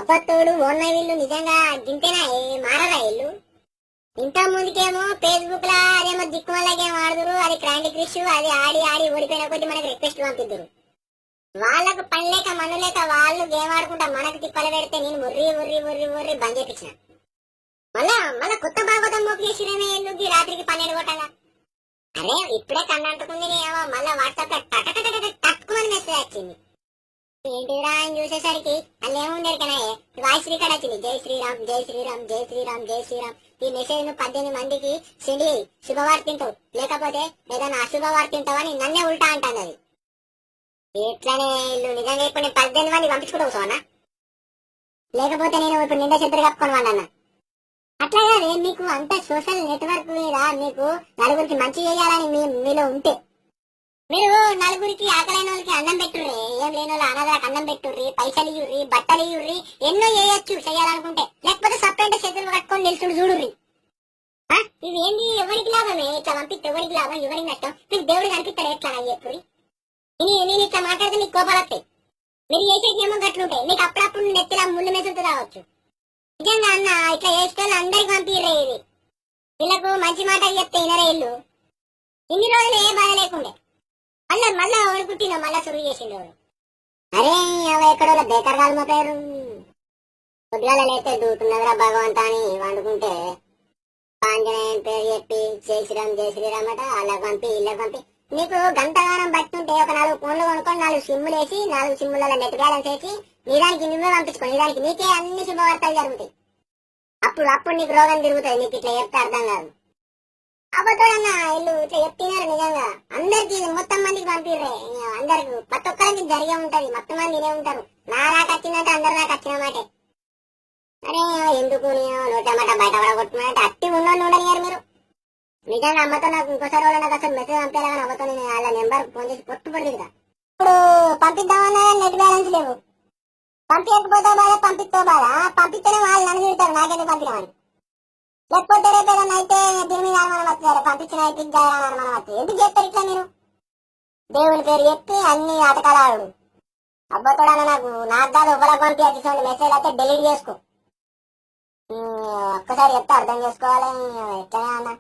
అబ్బతోడు ఓన్న వీళ్ళు నిజంగా గింతేనా మారరా వీళ్ళు. ఇంత ముందుకేమో ఫేస్బుక్ లా అదేమో దిక్కుమల్ల గేమ్ ఆడుదురు, అది క్రాండీ క్రిష్, అది ఆడి ఆడి ఓడిపోయిన కొద్ది మనకి రిక్వెస్ట్ పంపిద్దరు. వాళ్ళకు పని లేక మన్ను లేక వాళ్ళు గేమ్ ఆడుకుంటా మనకు తిప్పలు పెడితే నేను ఉర్రి ఉర్రి ఉర్రి ఉర్రి బంద్ చేపించిన. మళ్ళా మళ్ళా కొత్త భాగవతం మోపు చేసిరేమే ఎందుకు రాత్రికి 12 కొట్టగా. అరే ఇప్పుడే కన్నంటుకుంది నేమో మళ్ళా వాట్సాప్ లో తక్కువని మెసేజ్ వచ్చింది. ఏంటిరా అని చూసేసరికి అల్ల ఏముండేది కదా వాయిస్ రికార్డ్ వచ్చింది. జై శ్రీరామ్ జై శ్రీరామ్ జై శ్రీరామ్ జై శ్రీరామ్. ఈ మెసేజ్ ను 18 మందికి సెండ్ చేయి, శుభవార్త తింటావు, లేకపోతే ఏదైనా అశుభవార్త తింటావని నన్నే ఉల్టా అంటాను. అది ఎట్లనే ఇల్లు నిజంగా ఇప్పుడు నేను 18 మంది పంపించుకుంటావు సోనా, లేకపోతే నేను ఇప్పుడు నిండా చెద్దరు కప్పుకొని వాళ్ళన్నా. అట్లా కాదు, మీకు అంత సోషల్ నెట్వర్క్ మీద మీకు నలుగురికి మంచి చేయాలని మీలో ఉంటే మీరు నలుగురికి ఆకలైన వాళ్ళకి అన్నం పెట్టుర్రి, ఏం లేని వాళ్ళు అనాథలకు అన్నం పెట్టుర్రి, పైసలు ఇవ్వరి, బట్టలు ఇవ్వరి, ఎన్నో చేయొచ్చు చేయాలనుకుంటే. లేకపోతే సపరేట్ చేతులు కట్టుకొని నిలుచుడు చూడుర్రి. ఇది ఏంది ఎవరికి లాభమే? ఇట్లా పంపిస్తే ఎవరికి లాభం ఎవరికి నష్టం? మీకు దేవుడు కనిపిస్తాడు ఎట్లా అని చెప్పుర్రి. నేను ఇట్లా మాట్లాడితే మీకు కోపాలు వస్తాయి. మీరు చేసేది ఏమో గట్లుంటాయి. మీకు అప్పుడప్పుడు నెత్తిలా ముళ్ళు మెసులుతూ రావచ్చు. నిజంగా అన్న ఇట్లా చేసేటోళ్ళు అందరికి పంపిర్రే. ఇది వీళ్ళకు మంచి మాట చెప్తే వినరే ఇల్లు. ఇన్ని రోజులు ఏ బాధ లేకుండే మళ్ళా ఎవరు పుట్టిన మళ్ళా సురువు చేసిండు ఎవరు. అరే అవ ఎక్కడో బేకర్ కాదు మా పేరు. పొద్దుగాల లేస్తే దూతున్నదిరా భగవంతా అని వండుకుంటే ఆంజనేయం పేరు చెప్పి జై శ్రీరామ్ జై శ్రీరామ్ అట వాళ్ళకి పంపి ఇళ్ళకి పంపి. నీకు గంటగానం బట్టుంటే ఒక 4 ఫోన్లు కొనుక్కొని 4 సిమ్ములు వేసి 4 సిమ్ములలో నెట్ బ్యాలెన్స్ వేసి నిజానికి నువ్వే పంపించుకో. నిజానికి నీకే అన్ని శుభవార్తలు జరుగుతాయి. అప్పుడు నీకు రోగం తిరుగుతుంది. నీకు ఇట్లా చెప్తే అర్థం కాదు. అబద్ధమన్నా ఇల్లు ఇట్లా చెప్తున్నారు. నిజంగా అందరికి మొత్తం మందికి పంపిర్రే. అందరికి ప్రతి ఒక్కరికి జరిగే ఉంటది. మొత్తం మంది వినే ఉంటారు. నాకు వచ్చిందంటే అందరు నాకు వచ్చిన మాటే. అరే ఎందుకు నోటమాట బయట పడగొట్టుకున్నట్టు అట్టి ఉన్నోళ్ళు ఉండనియారు మీరు. నిజంగా అమ్మతో నాకు ఇంకోసారి వాళ్ళు నాకు అసలు మెసేజ్ పంపేలా కానీ అమ్మతో నేను వాళ్ళ నెంబర్ ఫోన్ చేసి పడుతుంది కదా. ఇప్పుడు పంపిద్దామన్నా నెట్ బ్యాలెన్స్ లేవు. పంపించకపోతే బాధ, పంపిస్తే బాధ. పంపిస్తేనే వాళ్ళు నన్ను తిడతారు నాకెందుకు పంపినామని. లేకపోతే రేపు ఏదైనా అయితే దీని మీద అనుమానం వస్తారు. పంపించిన అయితే అనుమానం వస్తుంది. ఎందుకు చేస్తారు ఇట్లా మీరు? దేవుని పేరు చెప్పి అన్ని ఆటకాలు అబ్బతోడా నాకు కాదు ఒకరికి పంపించాల్సి మెసేజ్ అయితే డెలీట్ చేసుకో. ఒక్కసారి చెప్తే అర్థం చేసుకోవాలి. ఎట్లా అన్నా